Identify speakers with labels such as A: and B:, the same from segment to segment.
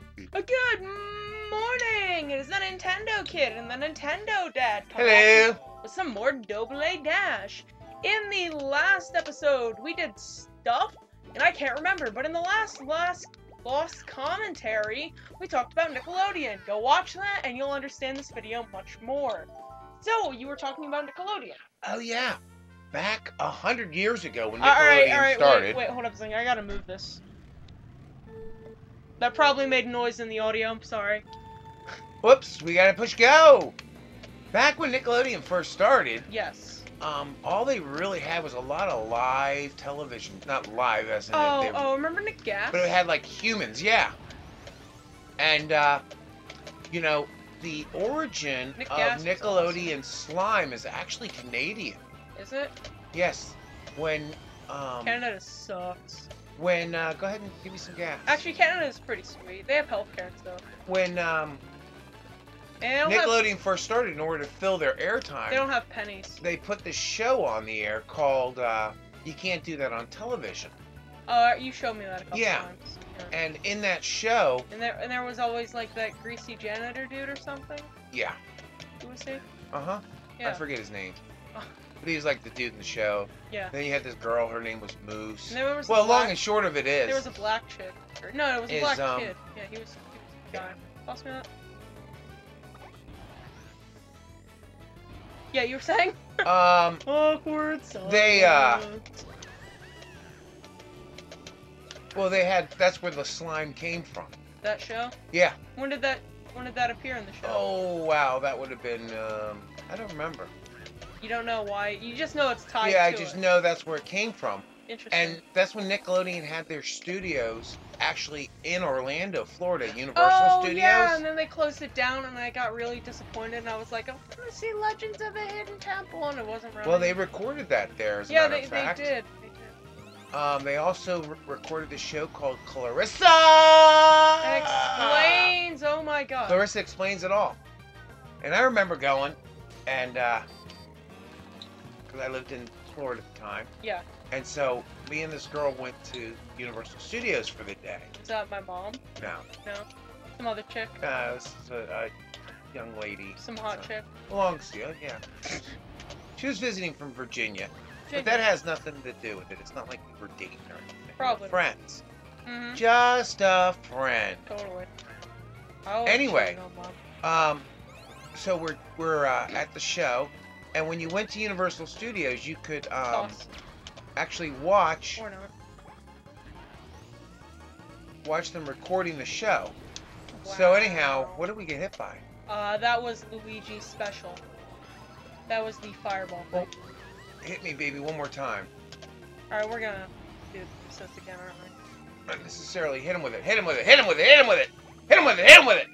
A: Good morning! It is the Nintendo Kid and the Nintendo Dad coming
B: Hello.
A: with some more Double Dash. In the last episode, we did stuff, and I can't remember, but in the last commentary, we talked about Nickelodeon. Go watch that, and you'll understand this video much more. So, you were talking about Nickelodeon.
B: Oh yeah, back 100 years ago when Nickelodeon started.
A: Wait, hold up a second. I gotta move this. That probably made noise in the audio. I'm sorry.
B: Whoops, we gotta push go. Back when Nickelodeon first started,
A: Yes.
B: all they really had was a lot of live television. Not live as in
A: Remember Nick Gas?
B: but it had like humans, yeah. And the origin
A: Nick
B: of
A: Gas was
B: Nickelodeon slime is actually Canadian.
A: Is it?
B: Yes. When
A: Canada sucks.
B: go ahead and give me some gas.
A: Actually, Canada is pretty sweet. They have healthcare and stuff.
B: When
A: And
B: Nickelodeon first started, in order to fill their airtime,
A: they don't have pennies.
B: they put this show on the air called You Can't Do That on Television.
A: You showed me that a couple
B: Yeah.
A: times.
B: And in that show,
A: And there was always like that greasy janitor dude or something.
B: yeah,
A: Who was he?
B: I
A: Yeah.
B: forget his name.
A: Oh.
B: But he was like the dude in the show.
A: Yeah.
B: Then you had this girl, her name was Moose.
A: And there was a
B: Well, long
A: black-
B: and short of it is,
A: There was a black chick. No, it was a black
B: is,
A: kid. Yeah, he was a guy. Toss me that. Yeah, you were saying? Awkward silence.
B: Well, that's where the slime came from.
A: That show?
B: Yeah.
A: When did that appear in the show?
B: Oh, wow, that would have been, I don't remember.
A: You don't know why. You just know it's tied
B: Yeah,
A: to
B: I just
A: it.
B: know that's where it came from.
A: Interesting.
B: And that's when Nickelodeon had their studios actually in Orlando, Florida, Universal Studios.
A: Yeah, and then they closed it down, and I got really disappointed, and I was like, I'm gonna see Legends of the Hidden Temple, and it wasn't running.
B: Well, they recorded that there, as a matter of fact.
A: They did.
B: They also recorded the show called Clarissa!
A: Explains, oh my god.
B: Clarissa Explains It All. And I remember going, and, because I lived in Florida at the time.
A: Yeah.
B: And so, me and this girl went to Universal Studios for the day.
A: Is that my mom?
B: No.
A: No? Some other chick?
B: This is a young lady.
A: Some hot chick?
B: Long Seal, yeah. She was visiting from Virginia. But that has nothing to do with it. It's not like we were dating or anything.
A: Probably.
B: We were friends.
A: Mm-hmm.
B: Just a friend.
A: Totally.
B: Anyway,
A: Know, Mom.
B: so we're at the show, and when you went to Universal Studios, you could
A: Toss.
B: actually watch
A: Or not.
B: them recording the show.
A: Wow.
B: So anyhow, what did we get hit by?
A: That was Luigi's special. That was the fireball thing.
B: Hit me, baby, one more time.
A: Alright, we're gonna do this again, aren't we?
B: Not necessarily. Hit him with it. Hit him with it. Hit him with it. Hit him with it. Hit him with it. Hit him with it.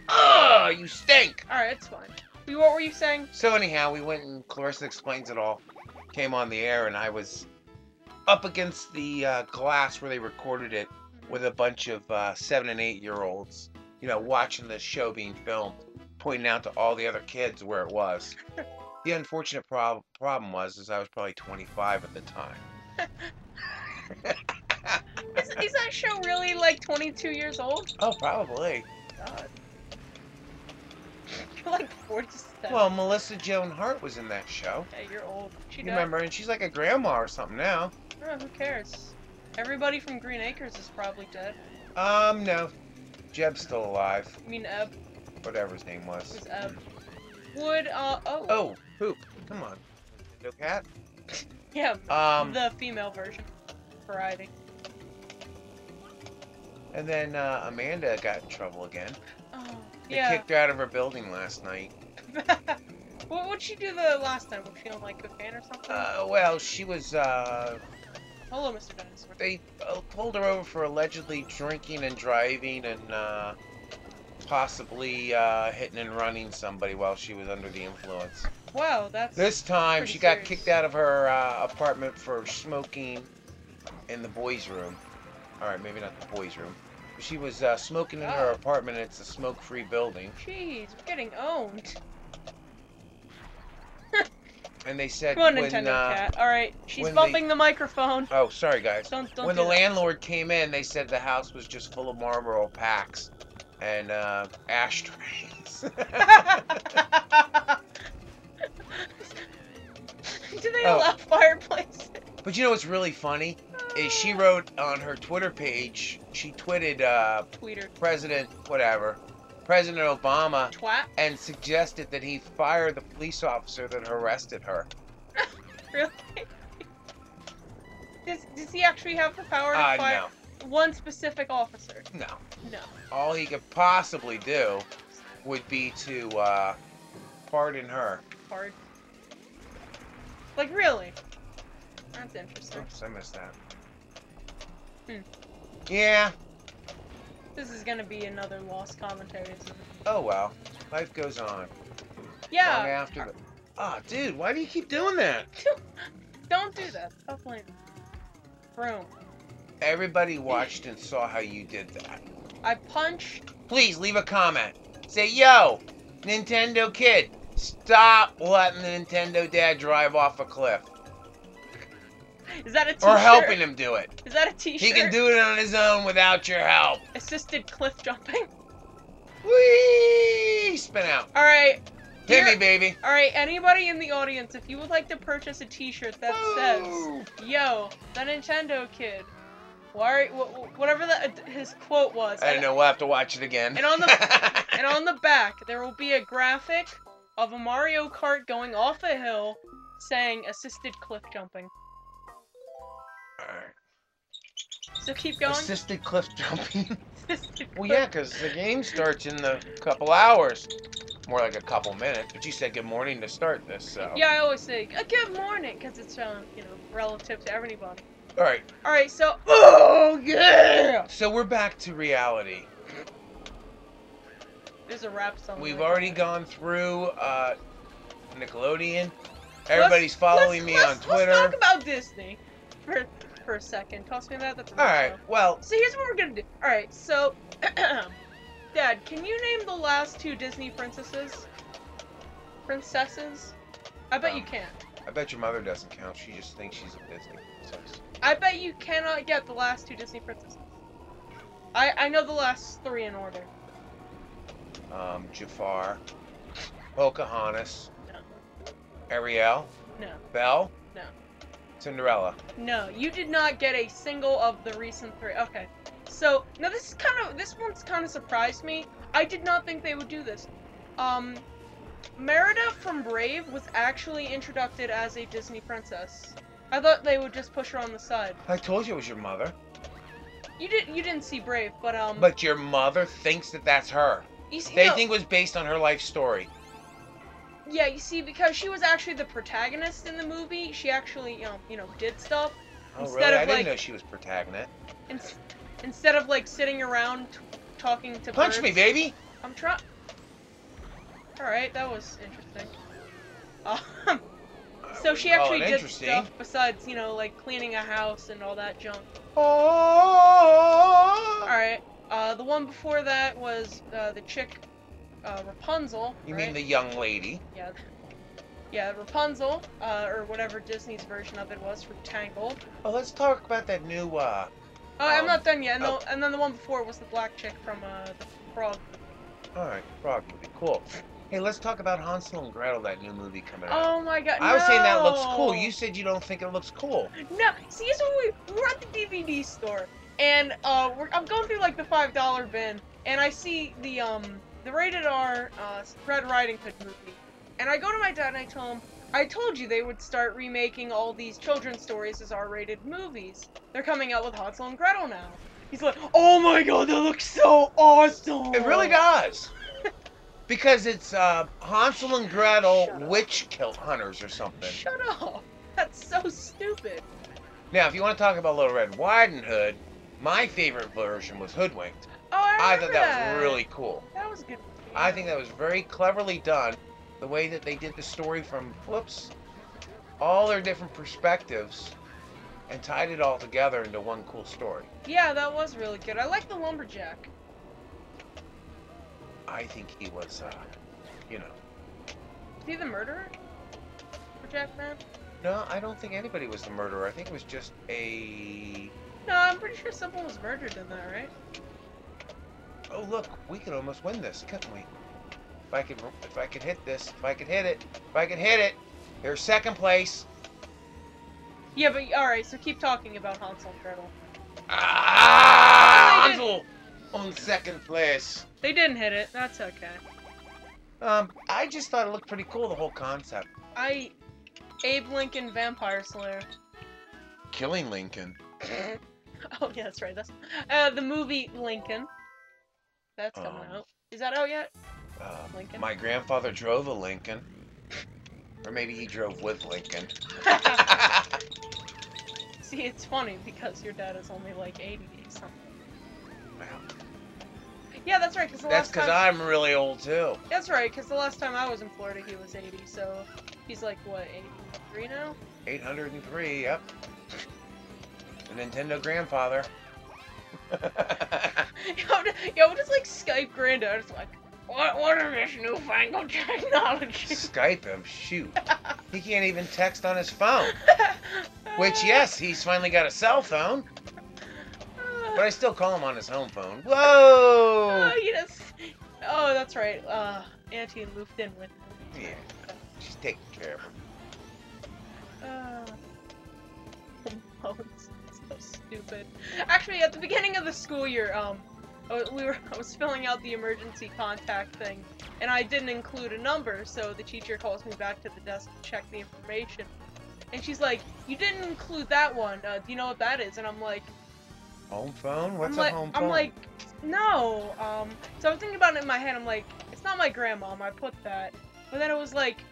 B: Ugh, you stink.
A: Alright, it's fine. What were you saying?
B: So anyhow, we went and Clarissa Explains It All came on the air, and I was up against the glass where they recorded it with a bunch of 7 and 8-year-olds, watching the show being filmed, pointing out to all the other kids where it was. The unfortunate problem was I was probably 25 at the time.
A: Is that show really like 22 years old?
B: Oh, probably.
A: God. You're like 47.
B: Well, Melissa Joan Hart was in that show.
A: Yeah, you're old.
B: You remember? And she's like a grandma or something now.
A: Oh, who cares? Everybody from Green Acres is probably dead.
B: No. Jeb's still alive.
A: You mean Eb?
B: Whatever his name was.
A: Who's Eb? Oh.
B: Oh, poop. Come on. No cat?
A: Yeah, the female version. Variety.
B: And then Amanda got in trouble again.
A: Oh,
B: They
A: yeah.
B: kicked her out of her building last night.
A: What'd she do the last time? Was she on like cocaine or something?
B: Well, she was,
A: Hello, Mr. Dinosaur.
B: they pulled her over for allegedly drinking and driving and possibly hitting and running somebody while she was under the influence.
A: Wow, that's...
B: This time,
A: pretty
B: she got
A: serious.
B: kicked out of her apartment for smoking in the boys' room. Alright, maybe not the boys' room. She was smoking in her
A: Oh.
B: apartment. It's a smoke-free building.
A: Jeez, we're getting owned.
B: And they said
A: Go on,
B: when,
A: Nintendo Cat. Alright, she's
B: when
A: bumping the microphone.
B: Oh, sorry, guys.
A: Don't
B: When
A: do
B: the
A: that.
B: landlord came in, they said the house was just full of Marlboro packs. and ashtrays.
A: Do they
B: Oh.
A: allow fireplaces?
B: But you know what's really funny? Is she wrote on her Twitter page, she tweeted
A: Tweeter.
B: President Obama,
A: Twat.
B: and suggested that he fire the police officer that arrested her.
A: Really? Does he actually have the power to fire one specific officer?
B: No.
A: No.
B: All he could possibly do would be to pardon her.
A: Pardon? Like, really? That's interesting.
B: Oops, I missed that.
A: Hmm.
B: Yeah.
A: This is gonna be another lost commentary, isn't it?
B: Oh well. Life goes on.
A: Yeah.
B: Long after the... Oh, dude, why do you keep doing that?
A: Don't do that. Stop playing. Broom.
B: Everybody watched and saw how you did that.
A: I punched.
B: Please leave a comment. Say, yo, Nintendo kid, stop letting the Nintendo dad drive off a cliff.
A: Is that a t-shirt?
B: Or helping him do it.
A: Is that a t-shirt?
B: He can do it on his own without your help.
A: Assisted cliff jumping.
B: Whee! Spin out.
A: Alright.
B: Hit me, baby.
A: Alright, anybody in the audience, if you would like to purchase a t-shirt that
B: Woo!
A: says, yo, the Nintendo kid, whatever his quote was.
B: I know, we'll have to watch it again.
A: And on the back, there will be a graphic of a Mario Kart going off a hill saying assisted cliff jumping.
B: Alright.
A: So keep going.
B: Assisted cliff jumping?
A: Assisted
B: Well,
A: cliff-
B: yeah, because the game starts in a couple hours. More like a couple minutes. But you said good morning to start this, so...
A: Yeah, I always say, good morning, because it's, relative to everybody.
B: Alright.
A: Alright, so...
B: Oh, yeah! So we're back to reality.
A: There's a rap song.
B: We've
A: like
B: already
A: that.
B: gone through Nickelodeon. Everybody's following me on Twitter.
A: Let's talk about Disney for a second. Toss me that. That's a
B: Alright, well...
A: So here's what we're gonna do. Alright, so... Dad, can you name the last two Disney princesses? I bet you can't.
B: I bet your mother doesn't count. She just thinks she's a Disney princess.
A: I bet you cannot get the last two Disney princesses. I know the last three in order.
B: Jafar. Pocahontas.
A: No.
B: Ariel.
A: No.
B: Belle.
A: No.
B: Cinderella.
A: No, you did not get a single of the recent three. Okay. So, now this one's kind of surprised me. I did not think they would do this. Merida from Brave was actually introduced as a Disney princess. I thought they would just push her on the side.
B: I told you it was your mother.
A: You didn't see Brave, but
B: But your mother thinks that that's her.
A: you see,
B: They think it was based on her life story.
A: yeah, you see, because she was actually the protagonist in the movie, she actually did stuff.
B: Oh,
A: Instead
B: really?
A: of,
B: I didn't
A: like-
B: know she was protagonist.
A: Instead of like sitting around talking to
B: Punch
A: birds.
B: me, baby!
A: I'm trying. All right, that was interesting. So she actually did stuff besides, like cleaning a house and all that junk.
B: Oh.
A: Alright, the one before that was the chick, Rapunzel.
B: You
A: right?
B: mean the young lady?
A: Yeah, Rapunzel, or whatever Disney's version of it was for Tangled.
B: Oh, let's talk about that new,
A: Oh, I'm not done yet.
B: oh.
A: And then the one before was the black chick from, the Frog.
B: Alright, frog movie. Cool. Hey, let's talk about Hansel and Gretel, that new movie coming out.
A: Oh my god,
B: I was saying that looks cool.
A: no!
B: You said you don't think it looks cool.
A: No, see, so we were at the DVD store, and I'm going through like the $5 bin, and I see the rated R Red Riding Hood movie, and I go to my dad and I tell him, I told you they would start remaking all these children's stories as R-rated movies. They're coming out with Hansel and Gretel now. He's like, oh my god, that looks so awesome!
B: It really does. Because it's Hansel and Gretel witch kill hunters or something.
A: Shut up! That's so stupid.
B: Now, if you want to talk about Little Red Riding Hood, my favorite version was Hoodwinked.
A: Oh, I
B: thought that was really cool.
A: That was good.
B: I think that was very cleverly done. The way that they did the story from, all their different perspectives and tied it all together into one cool story.
A: Yeah, that was really good. I like the lumberjack.
B: I think he was,
A: Is he the murderer? Lumberjack man?
B: No, I don't think anybody was the murderer. I think it was just a...
A: No, I'm pretty sure someone was murdered in that, right?
B: Oh look, we could almost win this, couldn't we? If I could hit this, if I could hit it, if I could hit it. Here's second place.
A: Yeah, but alright, so keep talking about Hansel and Gretel.
B: Ah, Hansel on second place.
A: They didn't hit it. That's okay.
B: I just thought it looked pretty cool, the whole concept.
A: Abe Lincoln Vampire Slayer.
B: Killing Lincoln.
A: Oh yeah, that's right. That's the movie Lincoln. That's coming out. Is that out yet? Lincoln.
B: My grandfather drove a Lincoln, or maybe he drove with Lincoln.
A: See, it's funny because your dad is only like 80 something.
B: Wow.
A: Yeah, that's right.
B: That's because I'm really old too.
A: That's right, because the last time I was in Florida, he was 80. So he's like what, 83 now?
B: 803. Yep. The Nintendo grandfather.
A: Yo, just like Skype granddad. It's like, what is this newfangled technology?
B: Skype him, shoot. He can't even text on his phone. Which, yes, he's finally got a cell phone. But I still call him on his home phone. Whoa!
A: Oh, that's right. Auntie moved in with him.
B: Yeah, she's taking care of him.
A: Oh, it's so stupid. Actually, at the beginning of the school year, I was filling out the emergency contact thing, and I didn't include a number, so the teacher calls me back to the desk to check the information. And she's like, "You didn't include that one. Do you know what that is?" And I'm like,
B: home phone? What's a home phone?
A: I'm like, no. So I'm thinking about it in my head. I'm like, it's not my grandmom. I put that. But then it was like,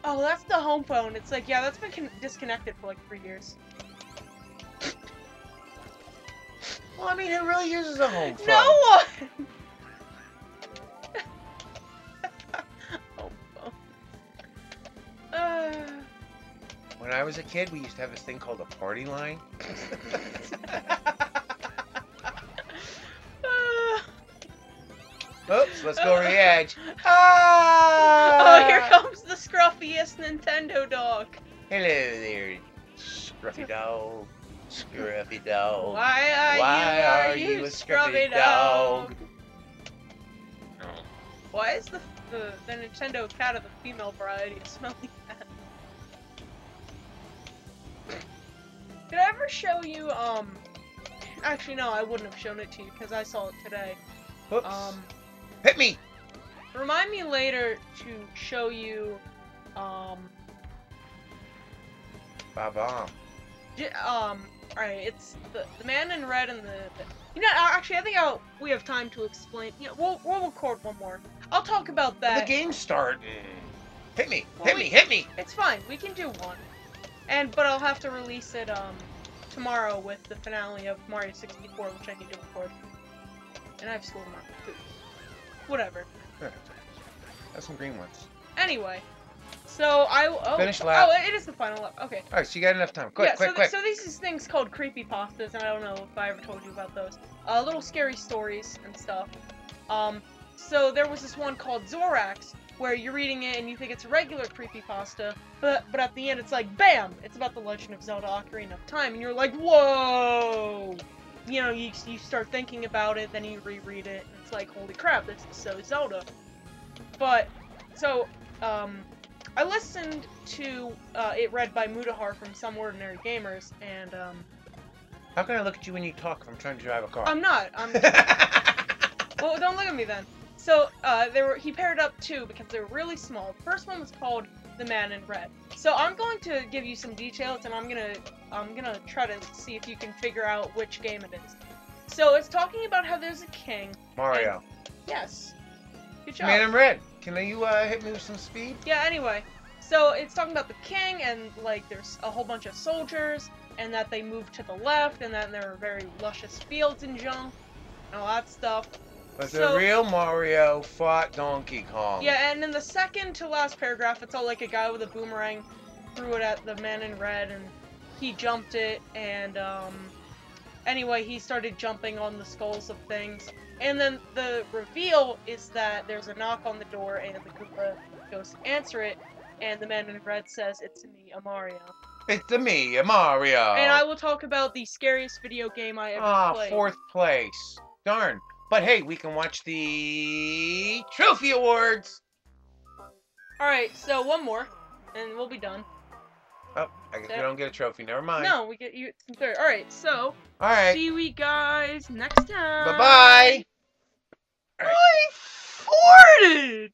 A: oh, that's the home phone. It's like, yeah, that's been disconnected for like 3 years.
B: Well, I mean, who really uses a home phone?
A: No one! Home phone.
B: When I was a kid, we used to have this thing called a party line. Oops, let's go over the edge.
A: Oh, here comes the scruffiest Nintendo dog.
B: Hello there, scruffy dog. Scruffy dog.
A: Why are you a scruffy dog? Why is the Nintendo cat of the female variety smelling cat? Did I ever show you, actually no, I wouldn't have shown it to you because I saw it today.
B: Oops. Hit me!
A: Remind me later to show you,
B: Ba-bomb.
A: Alright, it's the man in red and the you know, actually, I think we have time to explain. You know, we'll record one more. I'll talk about that.
B: The game's starting. Hit me!
A: Well,
B: Hit me!
A: It's fine. We can do one. But I'll have to release it, tomorrow with the finale of Mario 64, which I need to record. And I have school tomorrow, too. Whatever.
B: That's some green ones.
A: Anyway. So,
B: Finish lap.
A: Oh, it is the final lap. Okay.
B: Alright, so you got enough time. Quick, quick.
A: So these things called creepypastas, and I don't know if I ever told you about those. Little scary stories and stuff. So there was this one called Zorax, where you're reading it and you think it's a regular creepypasta, but at the end it's like, BAM! It's about the Legend of Zelda Ocarina of Time, and you're like, whoa! You know, you start thinking about it, then you reread it, and it's like, holy crap, this is so Zelda. But, so, I listened to it read by Mudahar from Some Ordinary Gamers, and,
B: How can I look at you when you talk if I'm trying to drive a car?
A: I'm not. Well, don't look at me then. So, he paired up two because they were really small. The first one was called The Man in Red. So I'm going to give you some details, and I'm gonna try to see if you can figure out which game it is. So it's talking about how there's a king.
B: Mario.
A: Yes. Good job.
B: Man in Red. Can you hit me with some speed?
A: Yeah, anyway. So it's talking about the king, and like there's a whole bunch of soldiers, and that they move to the left, and then there are very luscious fields and junk, and all that stuff.
B: But the real Mario fought Donkey Kong.
A: Yeah, and in the second to last paragraph, it's all like a guy with a boomerang threw it at the man in red, and he jumped it, and anyway, he started jumping on the skulls of things. And then the reveal is that there's a knock on the door, and the Koopa goes to answer it, and the man in red says, "It's me, a Mario."
B: It's me, a Mario.
A: And I will talk about the scariest video game I ever played.
B: 4th place. Darn. But hey, we can watch the Trophy Awards.
A: Alright, so one more, and we'll be done.
B: Oh, I guess we don't get a trophy. Never mind.
A: No, we get you some third. Alright, so
B: Alright.
A: see we guys next time.
B: Bye-bye.
A: I farted!